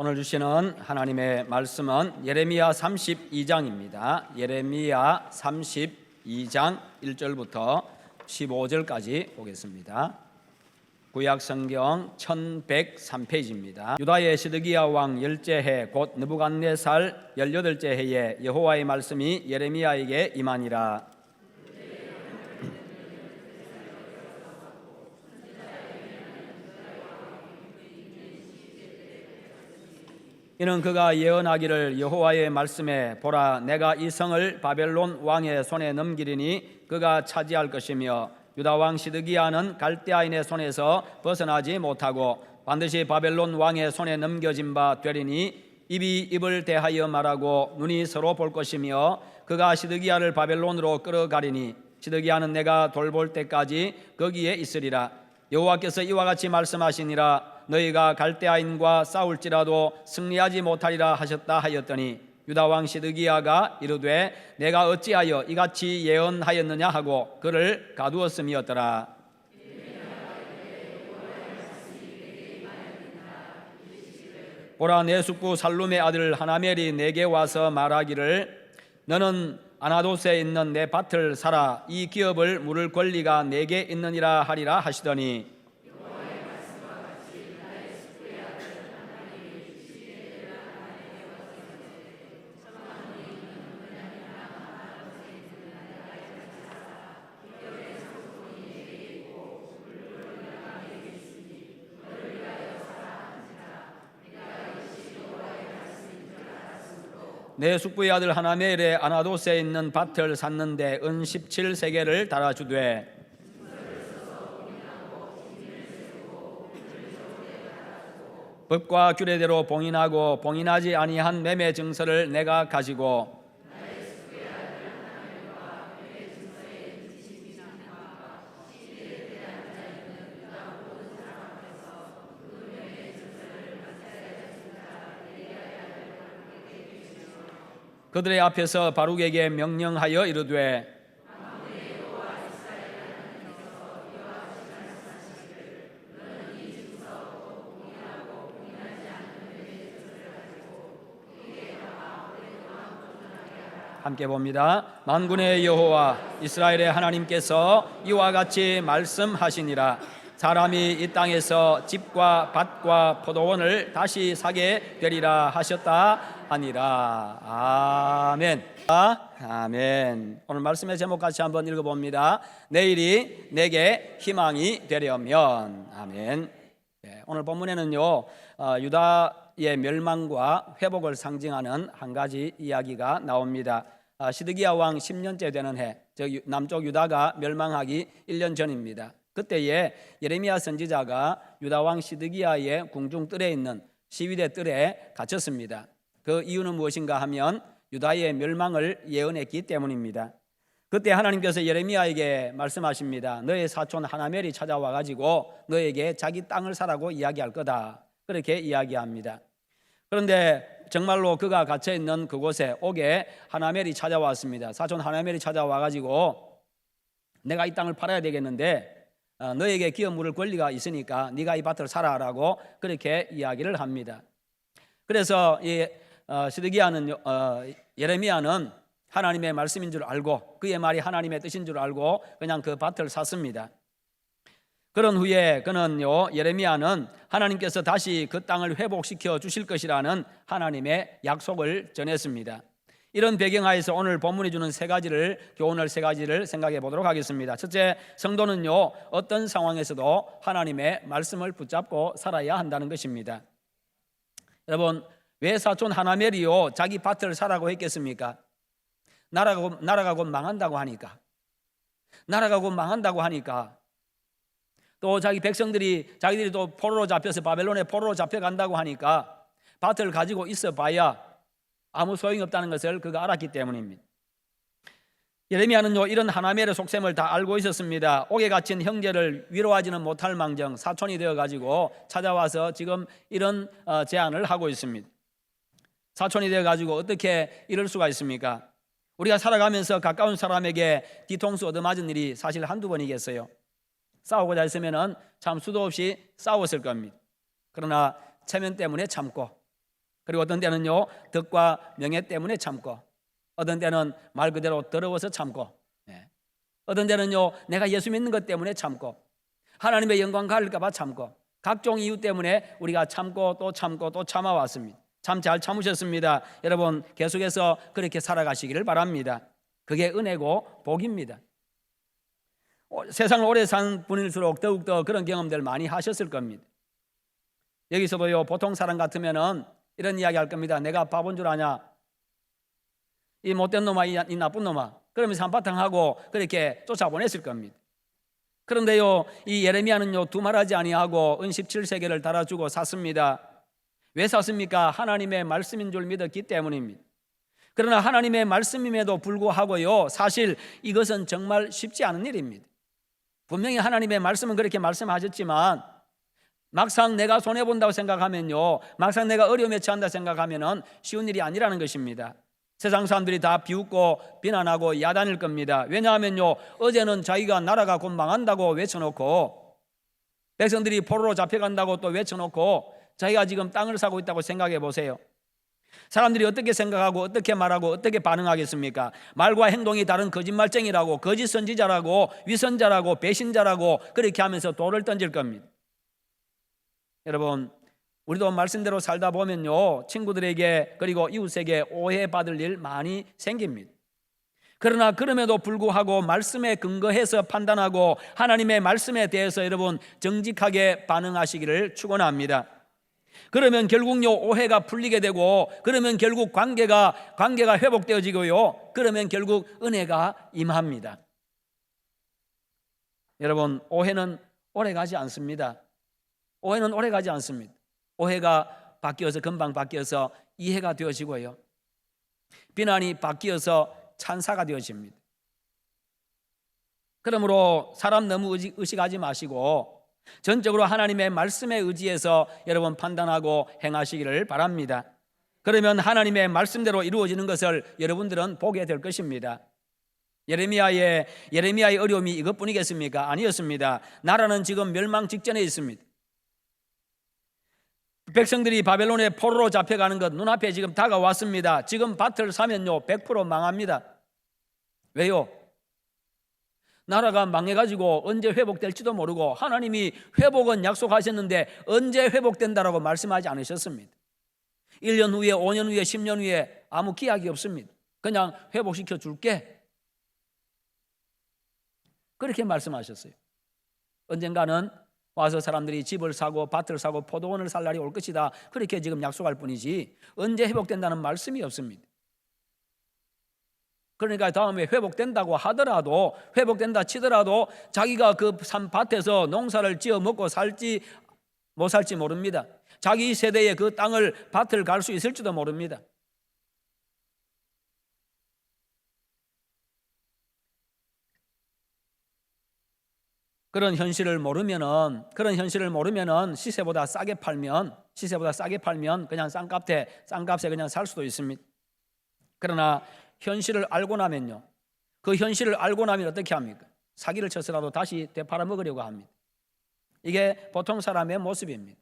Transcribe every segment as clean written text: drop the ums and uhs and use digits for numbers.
오늘 주시는 하나님의 말씀은 예레미야 32장입니다. 예레미야 32장 1절부터 15절까지 보겠습니다. 구약 성경 1103페이지입니다. 유다의 시드기야 왕 10째 해 곧 느부갓네살 18째 해에 여호와의 말씀이 예레미야에게 임하니라. 이는 그가 예언하기를 여호와의 말씀에 보라, 내가 이 성을 바벨론 왕의 손에 넘기리니 그가 차지할 것이며 유다 왕 시드기야는 갈대아인의 손에서 벗어나지 못하고 반드시 바벨론 왕의 손에 넘겨진 바 되리니 입이 입을 대하여 말하고 눈이 서로 볼 것이며 그가 시드기야를 바벨론으로 끌어가리니 시드기야는 내가 돌볼 때까지 거기에 있으리라. 여호와께서 이와 같이 말씀하시니라. 너희가 갈대아인과 싸울지라도 승리하지 못하리라 하셨다 하였더니 유다 왕 시드기야가 이르되 내가 어찌하여 이같이 예언하였느냐 하고 그를 가두었음이었더라. 보라, 내 숙부 살룸의 아들 하나멜이 내게 와서 말하기를 너는 아나돗에 있는 내 밭을 사라, 이 기업을 물을 권리가 내게 있느니라 하리라 하시더니 내 숙부의 아들 하나멜의 아나돗에 있는 밭을 샀는데 은 17세겔을 달아주되 법과 규례대로 봉인하고 봉인하지 아니한 매매 증서를 내가 가지고 그들의 앞에서 바룩에게 명령하여 이르되 함께 봅니다. 만군의 여호와 이스라엘의 하나님께서 이와 같이 말씀하시니라. 사람이 이 땅에서 집과 밭과 포도원을 다시 사게 되리라 하셨다 하니라. 아멘. 아멘. 오늘 말씀의 제목 같이 한번 읽어봅니다. 내일이 내게 희망이 되려면. 아멘. 네, 오늘 본문에는요 유다의 멸망과 회복을 상징하는 한 가지 이야기가 나옵니다. 시드기야 왕 10년째 되는 해, 남쪽 유다가 멸망하기 1년 전입니다. 그때에 예레미야 선지자가 유다 왕 시드기야의 궁중 뜰에 있는 시위대 뜰에 갇혔습니다. 그 이유는 무엇인가 하면 유다의 멸망을 예언했기 때문입니다. 그때 하나님께서 예레미야에게 말씀하십니다. 너의 사촌 하나멜이 찾아와 가지고 너에게 자기 땅을 사라고 이야기할 거다, 그렇게 이야기합니다. 그런데 정말로 그가 갇혀 있는 그곳에 옥에 하나멜이 찾아왔습니다. 사촌 하나멜이 찾아와 가지고 내가 이 땅을 팔아야 되겠는데 너에게 기업 물을 권리가 있으니까 네가 이 밭을 사라라고 그렇게 이야기를 합니다. 그래서 이 시드기야는 예레미야는 하나님의 말씀인 줄 알고 그의 말이 하나님의 뜻인 줄 알고 그냥 그 밭을 샀습니다. 그런 후에 그는요 예레미야는 하나님께서 다시 그 땅을 회복시켜 주실 것이라는 하나님의 약속을 전했습니다. 이런 배경하에서 오늘 본문이 주는 교훈을 세 가지를 생각해 보도록 하겠습니다. 첫째, 성도는요 어떤 상황에서도 하나님의 말씀을 붙잡고 살아야 한다는 것입니다. 여러분, 왜 사촌 하나멜이요 자기 밭을 사라고 했겠습니까? 나라가 곧 망한다고 하니까. 나라가 곧 망한다고 하니까. 또 자기 자기들이 또 포로로 잡혀서 바벨론에 포로로 잡혀간다고 하니까 밭을 가지고 있어 봐야 아무 소용이 없다는 것을 그가 알았기 때문입니다. 예레미야는요 이런 하나멜의 속셈을 다 알고 있었습니다. 옥에 갇힌 형제를 위로하지는 못할 망정 사촌이 되어가지고 찾아와서 지금 이런 제안을 하고 있습니다. 사촌이 되어가지고 어떻게 이럴 수가 있습니까? 우리가 살아가면서 가까운 사람에게 뒤통수 얻어맞은 일이 사실 한두 번이겠어요? 싸우고자 했으면 참 수도 없이 싸웠을 겁니다. 그러나 체면 때문에 참고 그리고 어떤 때는요 덕과 명예 때문에 참고, 어떤 때는 말 그대로 더러워서 참고, 어떤 때는요 내가 예수 믿는 것 때문에 참고, 하나님의 영광 가릴까 봐 참고, 각종 이유 때문에 우리가 참고 또 참고 또 참아왔습니다. 참 잘 참으셨습니다. 여러분 계속해서 그렇게 살아가시기를 바랍니다. 그게 은혜고 복입니다. 세상을 오래 산 분일수록 더욱더 그런 경험들 많이 하셨을 겁니다. 여기서도요 보통 사람 같으면은 이런 이야기 할 겁니다. 내가 바본 줄 아냐, 이 못된 놈아, 이 나쁜 놈아, 그러면서 한바탕 하고 그렇게 쫓아보냈을 겁니다. 그런데요 이 예레미야는요 두말하지 아니하고 은 17세계를 달아주고 샀습니다. 왜 샀습니까? 하나님의 말씀인 줄 믿었기 때문입니다. 그러나 하나님의 말씀임에도 불구하고요 사실 이것은 정말 쉽지 않은 일입니다. 분명히 하나님의 말씀은 그렇게 말씀하셨지만 막상 내가 손해본다고 생각하면요, 막상 내가 어려움에 처한다 생각하면은 쉬운 일이 아니라는 것입니다. 세상 사람들이 다 비웃고 비난하고 야단일 겁니다. 왜냐하면요 어제는 자기가 나라가 곧 망한다고 외쳐놓고, 백성들이 포로로 잡혀간다고 또 외쳐놓고 자기가 지금 땅을 사고 있다고 생각해 보세요. 사람들이 어떻게 생각하고 어떻게 말하고 어떻게 반응하겠습니까? 말과 행동이 다른 거짓말쟁이라고, 거짓 선지자라고, 위선자라고, 배신자라고 그렇게 하면서 돌을 던질 겁니다. 여러분 우리도 말씀대로 살다 보면요 친구들에게 그리고 이웃에게 오해받을 일 많이 생깁니다. 그러나 그럼에도 불구하고 말씀에 근거해서 판단하고 하나님의 말씀에 대해서 여러분 정직하게 반응하시기를 축원합니다. 그러면 결국요 오해가 풀리게 되고, 그러면 결국 관계가 회복되어지고요, 그러면 결국 은혜가 임합니다. 여러분 오해는 오래가지 않습니다. 오해는 오래가지 않습니다. 오해가 바뀌어서 금방 바뀌어서 이해가 되어지고요, 비난이 바뀌어서 찬사가 되어집니다. 그러므로 사람 너무 의식하지 마시고 전적으로 하나님의 말씀에 의지해서 여러분 판단하고 행하시기를 바랍니다. 그러면 하나님의 말씀대로 이루어지는 것을 여러분들은 보게 될 것입니다. 예레미야의 어려움이 이것뿐이겠습니까? 아니었습니다. 나라는 지금 멸망 직전에 있습니다. 백성들이 바벨론의 포로로 잡혀가는 것 눈앞에 지금 다가왔습니다. 지금 밭을 사면요 100% 망합니다. 왜요? 나라가 망해가지고 언제 회복될지도 모르고, 하나님이 회복은 약속하셨는데 언제 회복된다라고 말씀하지 않으셨습니다. 1년 후에, 5년 후에, 10년 후에 아무 기약이 없습니다. 그냥 회복시켜 줄게, 그렇게 말씀하셨어요. 언젠가는 와서 사람들이 집을 사고 밭을 사고 포도원을 살 날이 올 것이다, 그렇게 지금 약속할 뿐이지 언제 회복된다는 말씀이 없습니다. 그러니까 다음에 회복된다고 하더라도, 회복된다 치더라도 자기가 그 산 밭에서 농사를 지어 먹고 살지 못 살지 모릅니다. 자기 세대에 그 땅을 밭을 갈 수 있을지도 모릅니다. 그런 현실을 모르면은 시세보다 싸게 팔면 그냥 싼값에 그냥 살 수도 있습니다. 그러나 현실을 알고 나면요, 그 현실을 알고 나면 어떻게 합니까? 사기를 쳐서라도 다시 되팔아 먹으려고 합니다. 이게 보통 사람의 모습입니다.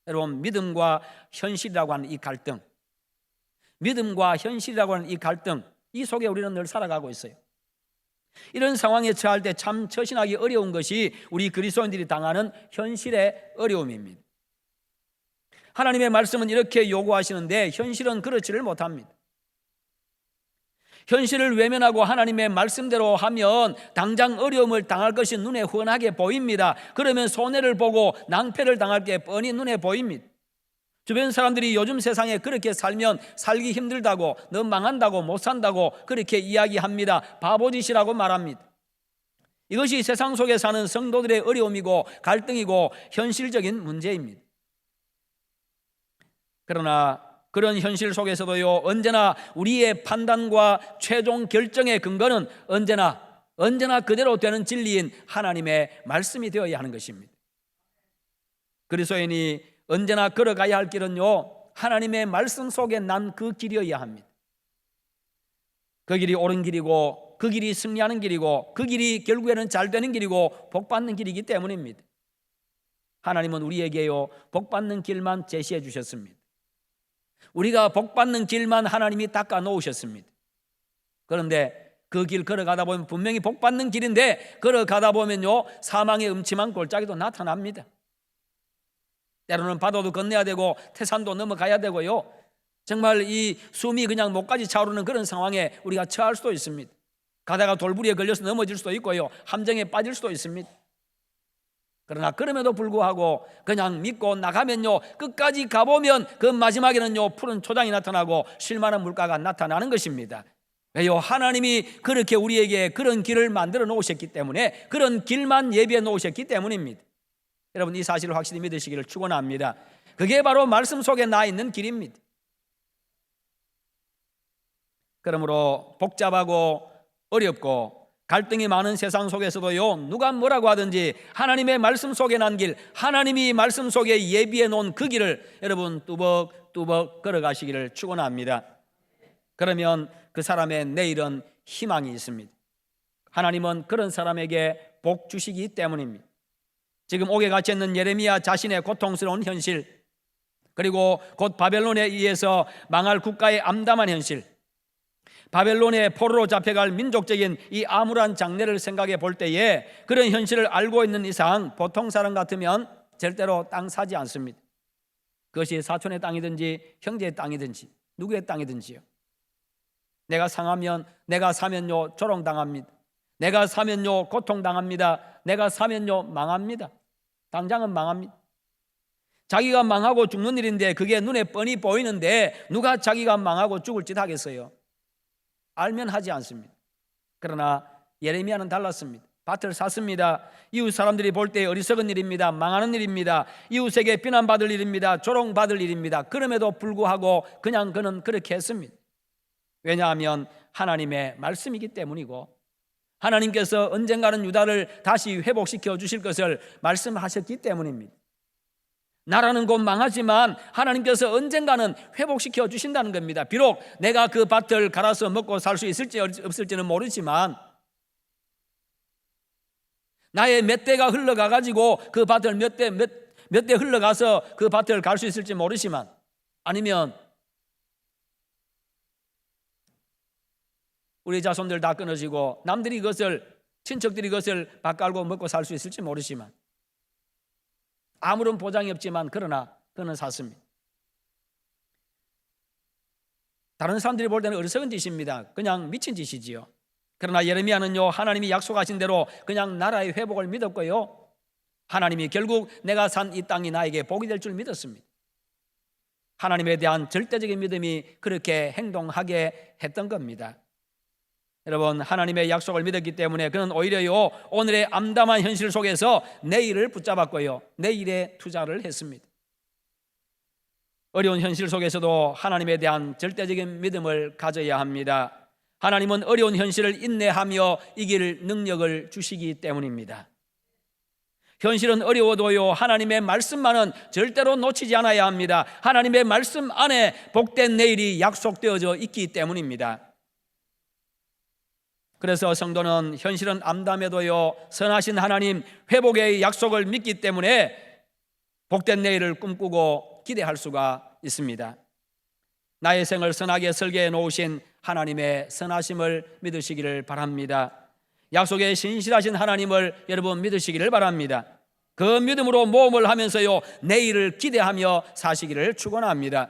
여러분 믿음과 현실이라고 하는 이 갈등, 이 속에 우리는 늘 살아가고 있어요. 이런 상황에 처할 때 참 처신하기 어려운 것이 우리 그리스도인들이 당하는 현실의 어려움입니다. 하나님의 말씀은 이렇게 요구하시는데 현실은 그렇지를 못합니다. 현실을 외면하고 하나님의 말씀대로 하면 당장 어려움을 당할 것이 눈에 훤하게 보입니다. 그러면 손해를 보고 낭패를 당할 게 뻔히 눈에 보입니다. 주변 사람들이 요즘 세상에 그렇게 살면 살기 힘들다고, 너 망한다고, 못 산다고 그렇게 이야기합니다. 바보짓이라고 말합니다. 이것이 세상 속에 사는 성도들의 어려움이고 갈등이고 현실적인 문제입니다. 그러나 그런 현실 속에서도요, 언제나 우리의 판단과 최종 결정의 근거는 언제나 그대로 되는 진리인 하나님의 말씀이 되어야 하는 것입니다. 그리스도인이 언제나 걸어가야 할 길은요, 하나님의 말씀 속에 난 그 길이어야 합니다. 그 길이 옳은 길이고, 그 길이 승리하는 길이고, 그 길이 결국에는 잘 되는 길이고 복받는 길이기 때문입니다. 하나님은 우리에게요 복받는 길만 제시해 주셨습니다. 우리가 복받는 길만 하나님이 닦아 놓으셨습니다. 그런데 그 길 걸어가다 보면 분명히 복받는 길인데 걸어가다 보면요, 사망의 음침한 골짜기도 나타납니다. 때로는 바다도 건너야 되고 태산도 넘어가야 되고요, 정말 이 숨이 그냥 목까지 차오르는 그런 상황에 우리가 처할 수도 있습니다. 가다가 돌부리에 걸려서 넘어질 수도 있고요, 함정에 빠질 수도 있습니다. 그러나 그럼에도 불구하고 그냥 믿고 나가면요, 끝까지 가보면 그 마지막에는요, 푸른 초장이 나타나고 쉴만한 물가가 나타나는 것입니다. 왜요? 하나님이 그렇게 우리에게 그런 길을 만들어 놓으셨기 때문에, 그런 길만 예비해 놓으셨기 때문입니다. 여러분, 이 사실을 확실히 믿으시기를 축원합니다. 그게 바로 말씀 속에 나 있는 길입니다. 그러므로 복잡하고 어렵고 갈등이 많은 세상 속에서도요, 누가 뭐라고 하든지 하나님의 말씀 속에 난 길, 하나님이 말씀 속에 예비해 놓은 그 길을 여러분 뚜벅뚜벅 걸어가시기를 축원합니다. 그러면 그 사람의 내일은 희망이 있습니다. 하나님은 그런 사람에게 복 주시기 때문입니다. 지금 옥에 갇혀 있는 예레미야 자신의 고통스러운 현실, 그리고 곧 바벨론에 의해서 망할 국가의 암담한 현실, 바벨론의 포로로 잡혀갈 민족적인 이 암울한 장래를 생각해 볼 때에 그런 현실을 알고 있는 이상 보통 사람 같으면 절대로 땅 사지 않습니다. 그것이 사촌의 땅이든지 형제의 땅이든지 누구의 땅이든지요. 내가 사면요 조롱당합니다. 내가 사면요 고통당합니다. 내가 사면요 망합니다. 당장은 망합니다. 자기가 망하고 죽는 일인데 그게 눈에 뻔히 보이는데 누가 자기가 망하고 죽을 짓 하겠어요? 알면 하지 않습니다. 그러나 예레미야는 달랐습니다. 밭을 샀습니다. 이웃 사람들이 볼 때 어리석은 일입니다. 망하는 일입니다. 이웃에게 비난받을 일입니다. 조롱받을 일입니다. 그럼에도 불구하고 그냥 그는 그렇게 했습니다. 왜냐하면 하나님의 말씀이기 때문이고, 하나님께서 언젠가는 유다를 다시 회복시켜 주실 것을 말씀하셨기 때문입니다. 나라는 곧 망하지만 하나님께서 언젠가는 회복시켜 주신다는 겁니다. 비록 내가 그 밭을 갈아서 먹고 살 수 있을지 없을지는 모르지만, 나의 몇 대가 흘러가가지고 그 밭을 몇 대 흘러가서 그 밭을 갈 수 있을지 모르지만, 아니면 우리 자손들 다 끊어지고 남들이 친척들이 그것을 밭 갈고 먹고 살 수 있을지 모르지만, 아무런 보장이 없지만 그러나 그는 샀습니다. 다른 사람들이 볼 때는 어리석은 짓입니다. 그냥 미친 짓이지요. 그러나 예레미야는요, 하나님이 약속하신 대로 그냥 나라의 회복을 믿었고요, 하나님이 결국 내가 산 이 땅이 나에게 복이 될 줄 믿었습니다. 하나님에 대한 절대적인 믿음이 그렇게 행동하게 했던 겁니다. 여러분, 하나님의 약속을 믿었기 때문에 그는 오히려요, 오늘의 암담한 현실 속에서 내일을 붙잡았고요, 내일에 투자를 했습니다. 어려운 현실 속에서도 하나님에 대한 절대적인 믿음을 가져야 합니다. 하나님은 어려운 현실을 인내하며 이길 능력을 주시기 때문입니다. 현실은 어려워도요, 하나님의 말씀만은 절대로 놓치지 않아야 합니다. 하나님의 말씀 안에 복된 내일이 약속되어져 있기 때문입니다. 그래서 성도는 현실은 암담해도요, 선하신 하나님 회복의 약속을 믿기 때문에 복된 내일을 꿈꾸고 기대할 수가 있습니다. 나의 생을 선하게 설계해 놓으신 하나님의 선하심을 믿으시기를 바랍니다. 약속에 신실하신 하나님을 여러분 믿으시기를 바랍니다. 그 믿음으로 모험을 하면서요, 내일을 기대하며 사시기를 축원합니다.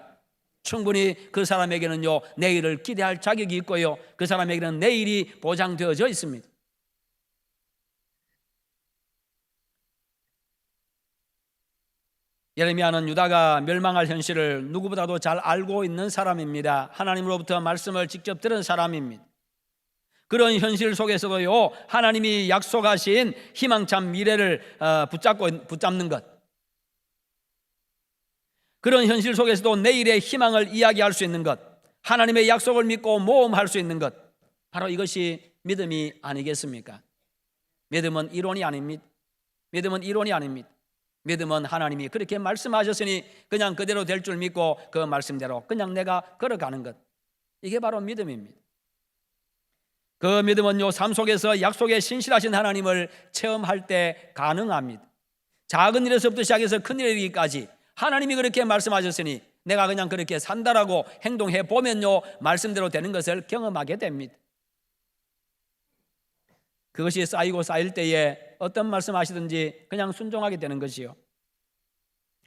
충분히 그 사람에게는요, 내일을 기대할 자격이 있고요, 그 사람에게는 내일이 보장되어져 있습니다. 예레미야는 유다가 멸망할 현실을 누구보다도 잘 알고 있는 사람입니다. 하나님으로부터 말씀을 직접 들은 사람입니다. 그런 현실 속에서도요, 하나님이 약속하신 희망찬 미래를 붙잡는 것, 그런 현실 속에서도 내일의 희망을 이야기할 수 있는 것, 하나님의 약속을 믿고 모험할 수 있는 것, 바로 이것이 믿음이 아니겠습니까? 믿음은 이론이 아닙니다. 믿음은 이론이 아닙니다. 믿음은 하나님이 그렇게 말씀하셨으니 그냥 그대로 될 줄 믿고 그 말씀대로 그냥 내가 걸어가는 것, 이게 바로 믿음입니다. 그 믿음은요, 삶 속에서 약속에 신실하신 하나님을 체험할 때 가능합니다. 작은 일에서부터 시작해서 큰 일에 이르기까지 하나님이 그렇게 말씀하셨으니 내가 그냥 그렇게 산다라고 행동해 보면요, 말씀대로 되는 것을 경험하게 됩니다. 그것이 쌓이고 쌓일 때에 어떤 말씀하시든지 그냥 순종하게 되는 것이요.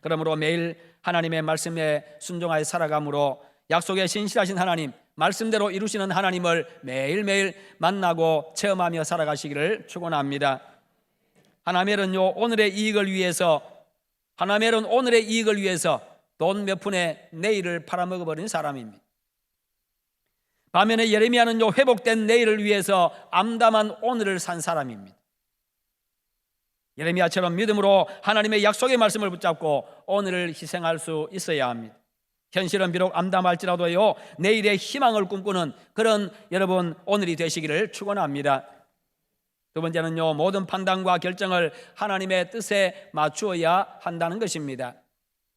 그러므로 매일 하나님의 말씀에 순종하여 살아감으로 약속에 신실하신 하나님, 말씀대로 이루시는 하나님을 매일매일 만나고 체험하며 살아가시기를 축원합니다. 하나멜은요, 오늘의 이익을 위해서 돈 몇 푼에 내일을 팔아먹어버린 사람입니다. 반면에 예레미야는요, 회복된 내일을 위해서 암담한 오늘을 산 사람입니다. 예레미야처럼 믿음으로 하나님의 약속의 말씀을 붙잡고 오늘을 희생할 수 있어야 합니다. 현실은 비록 암담할지라도요, 내일의 희망을 꿈꾸는 그런 여러분 오늘이 되시기를 축원합니다. 두 번째는요, 모든 판단과 결정을 하나님의 뜻에 맞추어야 한다는 것입니다.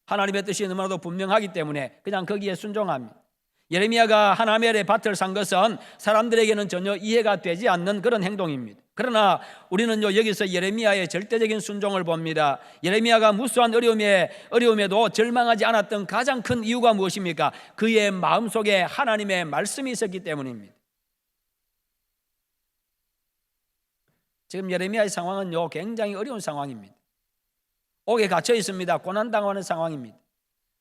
하나님의 뜻이 너무나도 분명하기 때문에 그냥 거기에 순종합니다. 예레미야가 하나멜의 밭을 산 것은 사람들에게는 전혀 이해가 되지 않는 그런 행동입니다. 그러나 우리는요, 여기서 예레미야의 절대적인 순종을 봅니다. 예레미야가 무수한 어려움에도 절망하지 않았던 가장 큰 이유가 무엇입니까? 그의 마음속에 하나님의 말씀이 있었기 때문입니다. 지금 예레미야의 상황은요, 굉장히 어려운 상황입니다. 옥에 갇혀 있습니다. 고난당하는 상황입니다.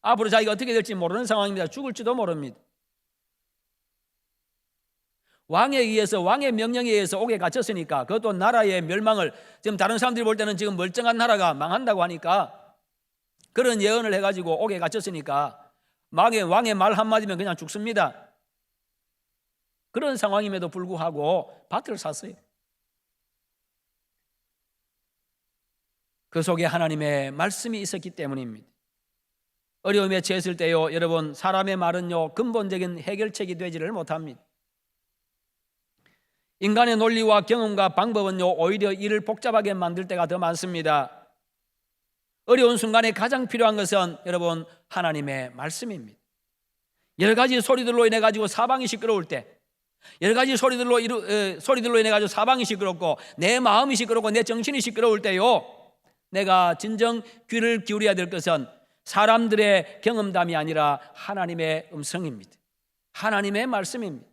앞으로 자기가 어떻게 될지 모르는 상황입니다. 죽을지도 모릅니다. 왕에 의해서, 왕의 명령에 의해서 옥에 갇혔으니까, 그것도 나라의 멸망을, 지금 다른 사람들이 볼 때는 지금 멀쩡한 나라가 망한다고 하니까 그런 예언을 해가지고 옥에 갇혔으니까 왕의 말 한마디면 그냥 죽습니다. 그런 상황임에도 불구하고 밭을 샀어요. 그 속에 하나님의 말씀이 있었기 때문입니다. 어려움에 처했을 때요, 여러분, 사람의 말은요, 근본적인 해결책이 되지를 못합니다. 인간의 논리와 경험과 방법은요, 오히려 일을 복잡하게 만들 때가 더 많습니다. 어려운 순간에 가장 필요한 것은 여러분, 하나님의 말씀입니다. 여러 가지 소리들로 인해 가지고 사방이 시끄러울 때, 여러 가지 소리들로 인해 가지고 사방이 시끄럽고 내 마음이 시끄럽고 내 정신이 시끄러울 때요, 내가 진정 귀를 기울여야 될 것은 사람들의 경험담이 아니라 하나님의 음성입니다. 하나님의 말씀입니다.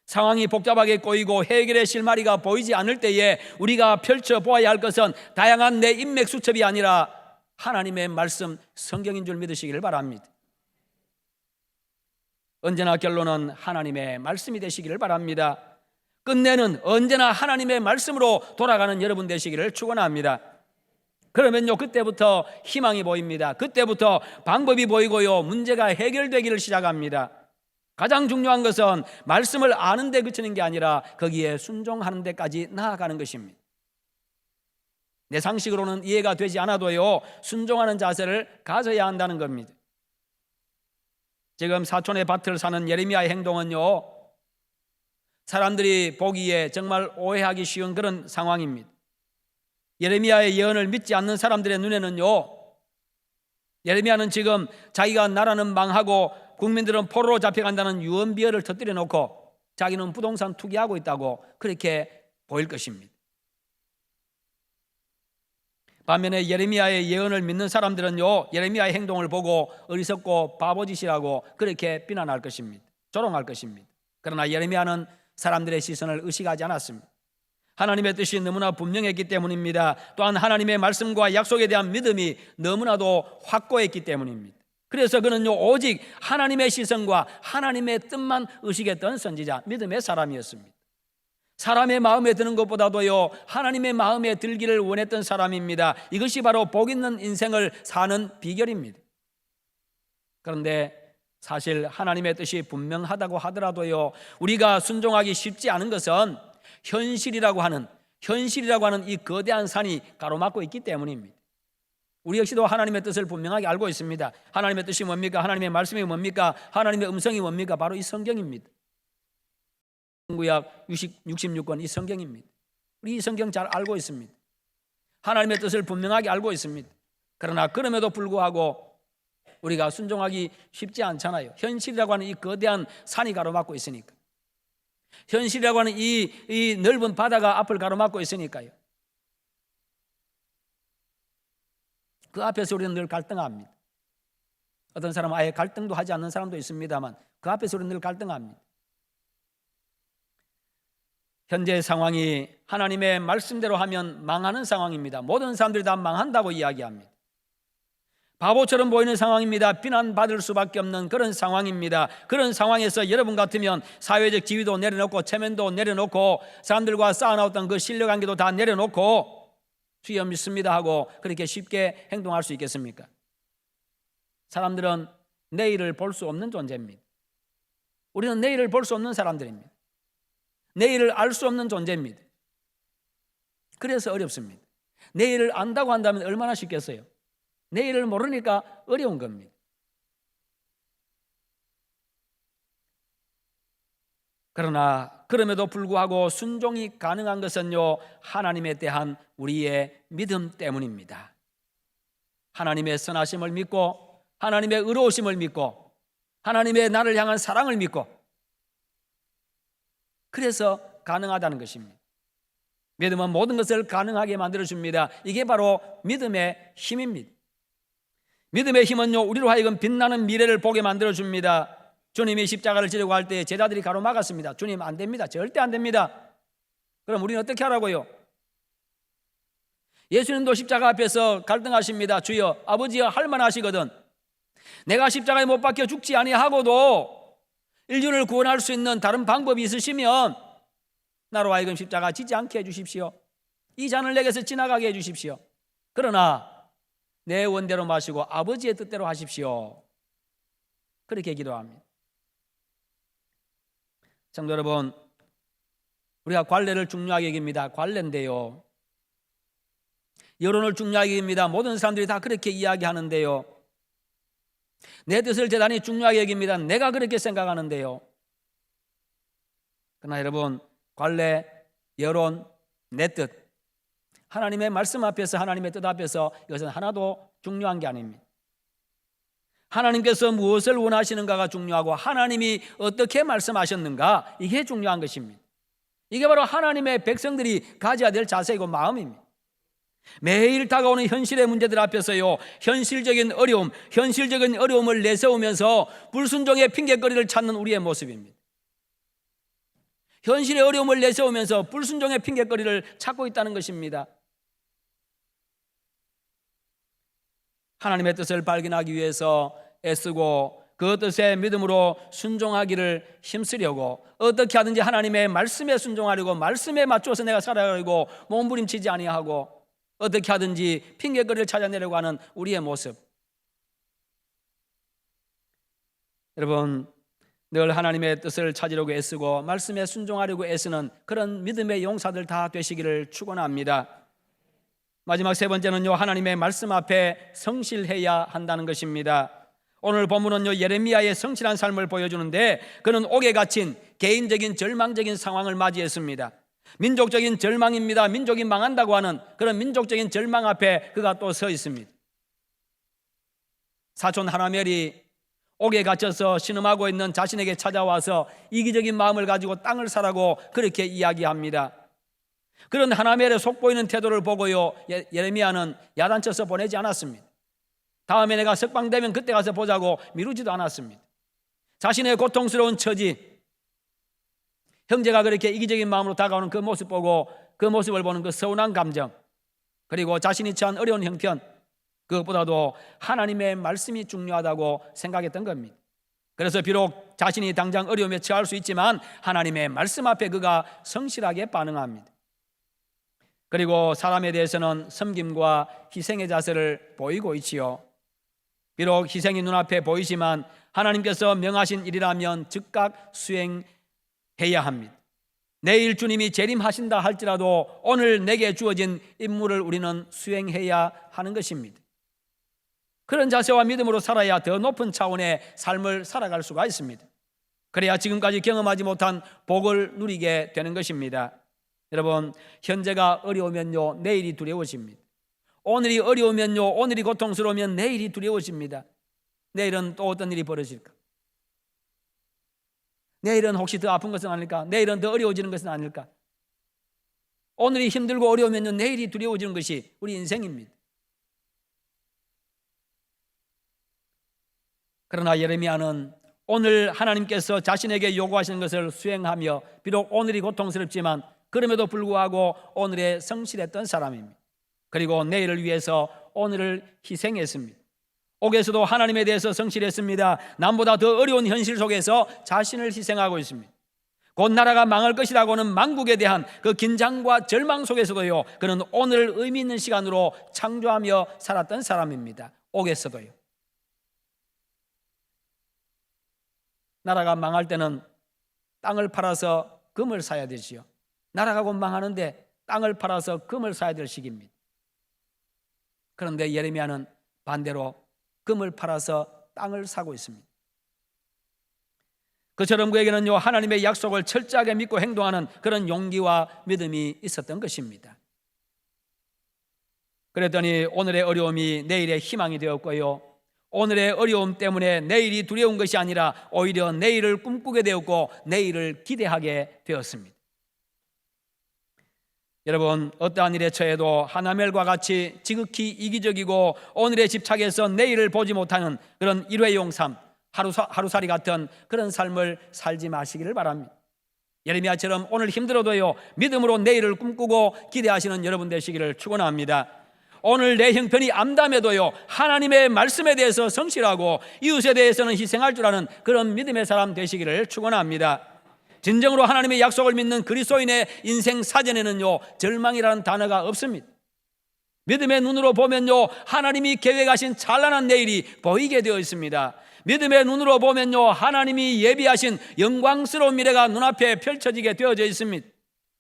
상황이 복잡하게 꼬이고 해결의 실마리가 보이지 않을 때에 우리가 펼쳐보아야 할 것은 다양한 내 인맥 수첩이 아니라 하나님의 말씀, 성경인 줄 믿으시기를 바랍니다. 언제나 결론은 하나님의 말씀이 되시기를 바랍니다. 끝내는 언제나 하나님의 말씀으로 돌아가는 여러분 되시기를 축원합니다. 그러면요, 그때부터 희망이 보입니다. 그때부터 방법이 보이고요, 문제가 해결되기를 시작합니다. 가장 중요한 것은 말씀을 아는 데 그치는 게 아니라 거기에 순종하는 데까지 나아가는 것입니다. 내 상식으로는 이해가 되지 않아도요, 순종하는 자세를 가져야 한다는 겁니다. 지금 사촌의 밭을 사는 예레미야의 행동은요, 사람들이 보기에 정말 오해하기 쉬운 그런 상황입니다. 예레미야의 예언을 믿지 않는 사람들의 눈에는요, 예레미야는 지금 자기가 나라는 망하고 국민들은 포로로 잡혀간다는 유언비어를 터뜨려 놓고 자기는 부동산 투기하고 있다고 그렇게 보일 것입니다. 반면에 예레미야의 예언을 믿는 사람들은요, 예레미야의 행동을 보고 어리석고 바보짓이라고 그렇게 비난할 것입니다. 조롱할 것입니다. 그러나 예레미야는 사람들의 시선을 의식하지 않았습니다. 하나님의 뜻이 너무나 분명했기 때문입니다. 또한 하나님의 말씀과 약속에 대한 믿음이 너무나도 확고했기 때문입니다. 그래서 그는요, 오직 하나님의 시선과 하나님의 뜻만 의식했던 선지자, 믿음의 사람이었습니다. 사람의 마음에 드는 것보다도요, 하나님의 마음에 들기를 원했던 사람입니다. 이것이 바로 복 있는 인생을 사는 비결입니다. 그런데 사실 하나님의 뜻이 분명하다고 하더라도요, 우리가 순종하기 쉽지 않은 것은 현실이라고 하는 이 거대한 산이 가로막고 있기 때문입니다. 우리 역시도 하나님의 뜻을 분명하게 알고 있습니다. 하나님의 뜻이 뭡니까? 하나님의 말씀이 뭡니까? 하나님의 음성이 뭡니까? 바로 이 성경입니다. 구약 66권 이 성경입니다. 우리 이 성경 잘 알고 있습니다. 하나님의 뜻을 분명하게 알고 있습니다. 그러나 그럼에도 불구하고 우리가 순종하기 쉽지 않잖아요. 현실이라고 하는 이 거대한 산이 가로막고 있으니까. 현실이라고 하는 이 넓은 바다가 앞을 가로막고 있으니까요. 그 앞에서 우리는 늘 갈등합니다. 어떤 사람은 아예 갈등도 하지 않는 사람도 있습니다만 그 앞에서 우리는 늘 갈등합니다. 현재 상황이 하나님의 말씀대로 하면 망하는 상황입니다. 모든 사람들이 다 망한다고 이야기합니다. 바보처럼 보이는 상황입니다. 비난받을 수밖에 없는 그런 상황입니다. 그런 상황에서 여러분 같으면 사회적 지위도 내려놓고 체면도 내려놓고 사람들과 쌓아놨던 그 신뢰관계도 다 내려놓고 주여 믿습니다 하고 그렇게 쉽게 행동할 수 있겠습니까? 사람들은 내일을 볼 수 없는 존재입니다. 우리는 내일을 볼 수 없는 사람들입니다. 내일을 알 수 없는 존재입니다. 그래서 어렵습니다. 내일을 안다고 한다면 얼마나 쉽겠어요? 내일을 모르니까 어려운 겁니다. 그러나 그럼에도 불구하고 순종이 가능한 것은요, 하나님에 대한 우리의 믿음 때문입니다. 하나님의 선하심을 믿고 하나님의 의로우심을 믿고 하나님의 나를 향한 사랑을 믿고 그래서 가능하다는 것입니다. 믿음은 모든 것을 가능하게 만들어줍니다. 이게 바로 믿음의 힘입니다. 믿음의 힘은요, 우리로 하여금 빛나는 미래를 보게 만들어줍니다. 주님이 십자가를 지려고 할 때 제자들이 가로막았습니다. 주님 안 됩니다. 절대 안 됩니다. 그럼 우리는 어떻게 하라고요? 예수님도 십자가 앞에서 갈등하십니다. 주여, 아버지여, 할만하시거든 내가 십자가에 못 박혀 죽지 아니하고도 인류를 구원할 수 있는 다른 방법이 있으시면 나로 하여금 십자가 지지 않게 해주십시오. 이 잔을 내게서 지나가게 해주십시오. 그러나 내 원대로 마시고 아버지의 뜻대로 하십시오. 그렇게 기도합니다. 성도 여러분, 우리가 관례를 중요하게 여깁니다. 관례인데요, 여론을 중요하게 여깁니다. 모든 사람들이 다 그렇게 이야기하는데요, 내 뜻을 대단히 중요하게 여깁니다. 내가 그렇게 생각하는데요, 그러나 여러분, 관례, 여론, 내 뜻, 하나님의 말씀 앞에서 하나님의 뜻 앞에서 이것은 하나도 중요한 게 아닙니다. 하나님께서 무엇을 원하시는가가 중요하고 하나님이 어떻게 말씀하셨는가, 이게 중요한 것입니다. 이게 바로 하나님의 백성들이 가져야 될 자세이고 마음입니다. 매일 다가오는 현실의 문제들 앞에서요, 현실적인 어려움을 내세우면서 불순종의 핑계거리를 찾는 우리의 모습입니다. 현실의 어려움을 내세우면서 불순종의 핑계거리를 찾고 있다는 것입니다. 하나님의 뜻을 발견하기 위해서 애쓰고 그 뜻에 믿음으로 순종하기를 힘쓰려고 어떻게 하든지 하나님의 말씀에 순종하려고 말씀에 맞춰서 내가 살아가려고 몸부림치지 아니하고 어떻게 하든지 핑계거리를 찾아내려고 하는 우리의 모습. 여러분, 늘 하나님의 뜻을 찾으려고 애쓰고 말씀에 순종하려고 애쓰는 그런 믿음의 용사들 다 되시기를 축원합니다. 마지막 세 번째는요, 하나님의 말씀 앞에 성실해야 한다는 것입니다. 오늘 본문은요, 예레미야의 성실한 삶을 보여주는데 그는 옥에 갇힌 개인적인 절망적인 상황을 맞이했습니다. 민족적인 절망입니다. 민족이 망한다고 하는 그런 민족적인 절망 앞에 그가 또 서 있습니다. 사촌 하나멜이 옥에 갇혀서 신음하고 있는 자신에게 찾아와서 이기적인 마음을 가지고 땅을 사라고 그렇게 이야기합니다. 그런 하나멜의 속보이는 태도를 보고요, 예레미야는 야단쳐서 보내지 않았습니다. 다음에 내가 석방되면 그때 가서 보자고 미루지도 않았습니다. 자신의 고통스러운 처지, 형제가 그렇게 이기적인 마음으로 다가오는 그 모습 보고 그 모습을 보는 그 서운한 감정, 그리고 자신이 처한 어려운 형편, 그것보다도 하나님의 말씀이 중요하다고 생각했던 겁니다. 그래서 비록 자신이 당장 어려움에 처할 수 있지만 하나님의 말씀 앞에 그가 성실하게 반응합니다. 그리고 사람에 대해서는 섬김과 희생의 자세를 보이고 있지요. 비록 희생이 눈앞에 보이지만 하나님께서 명하신 일이라면 즉각 수행해야 합니다. 내일 주님이 재림하신다 할지라도 오늘 내게 주어진 임무를 우리는 수행해야 하는 것입니다. 그런 자세와 믿음으로 살아야 더 높은 차원의 삶을 살아갈 수가 있습니다. 그래야 지금까지 경험하지 못한 복을 누리게 되는 것입니다. 여러분, 현재가 어려우면요, 내일이 두려워집니다. 오늘이 어려우면요, 오늘이 고통스러우면 내일이 두려워집니다. 내일은 또 어떤 일이 벌어질까? 내일은 혹시 더 아픈 것은 아닐까? 내일은 더 어려워지는 것은 아닐까? 오늘이 힘들고 어려우면요, 내일이 두려워지는 것이 우리 인생입니다. 그러나 예레미야는 오늘 하나님께서 자신에게 요구하시는 것을 수행하며 비록 오늘이 고통스럽지만 그럼에도 불구하고 오늘에 성실했던 사람입니다. 그리고 내일을 위해서 오늘을 희생했습니다. 옥에서도 하나님에 대해서 성실했습니다. 남보다 더 어려운 현실 속에서 자신을 희생하고 있습니다. 곧 나라가 망할 것이라고는 만국에 대한 그 긴장과 절망 속에서도요, 그는 오늘 의미 있는 시간으로 창조하며 살았던 사람입니다. 옥에서도요. 나라가 망할 때는 땅을 팔아서 금을 사야 되지요. 나라가 곧 망하는데 땅을 팔아서 금을 사야 될 시기입니다. 그런데 예레미야는 반대로 금을 팔아서 땅을 사고 있습니다. 그처럼 그에게는요, 하나님의 약속을 철저하게 믿고 행동하는 그런 용기와 믿음이 있었던 것입니다. 그랬더니 오늘의 어려움이 내일의 희망이 되었고요, 오늘의 어려움 때문에 내일이 두려운 것이 아니라 오히려 내일을 꿈꾸게 되었고 내일을 기대하게 되었습니다. 여러분, 어떠한 일에 처해도 하나멜과 같이 지극히 이기적이고 오늘에 집착해서 내일을 보지 못하는 그런 일회용 삶, 하루살이 같은 그런 삶을 살지 마시기를 바랍니다. 예레미야처럼 오늘 힘들어도요, 믿음으로 내일을 꿈꾸고 기대하시는 여러분 되시기를 축원합니다. 오늘 내 형편이 암담해도요, 하나님의 말씀에 대해서 성실하고 이웃에 대해서는 희생할 줄 아는 그런 믿음의 사람 되시기를 축원합니다. 진정으로 하나님의 약속을 믿는 그리스도인의 인생 사전에는요, 절망이라는 단어가 없습니다. 믿음의 눈으로 보면요, 하나님이 계획하신 찬란한 내일이 보이게 되어 있습니다. 믿음의 눈으로 보면요, 하나님이 예비하신 영광스러운 미래가 눈앞에 펼쳐지게 되어져 있습니다.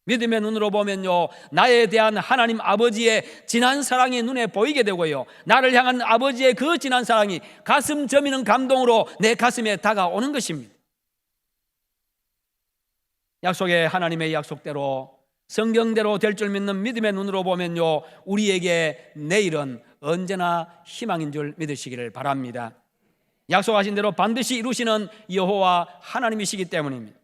믿음의 눈으로 보면요, 나에 대한 하나님 아버지의 진한 사랑이 눈에 보이게 되고요, 나를 향한 아버지의 그 진한 사랑이 가슴 저미는 감동으로 내 가슴에 다가오는 것입니다. 약속의 하나님의 약속대로 성경대로 될 줄 믿는 믿음의 눈으로 보면요, 우리에게 내일은 언제나 희망인 줄 믿으시기를 바랍니다. 약속하신 대로 반드시 이루시는 여호와 하나님이시기 때문입니다.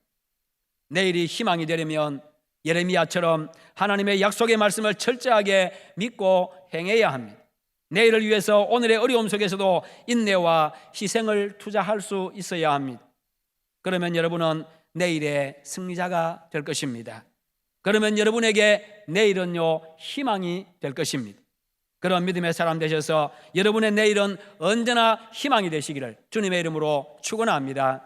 내일이 희망이 되려면 예레미야처럼 하나님의 약속의 말씀을 철저하게 믿고 행해야 합니다. 내일을 위해서 오늘의 어려움 속에서도 인내와 희생을 투자할 수 있어야 합니다. 그러면 여러분은 내일의 승리자가 될 것입니다. 그러면 여러분에게 내일은요, 희망이 될 것입니다. 그런 믿음의 사람 되셔서 여러분의 내일은 언제나 희망이 되시기를 주님의 이름으로 축원합니다.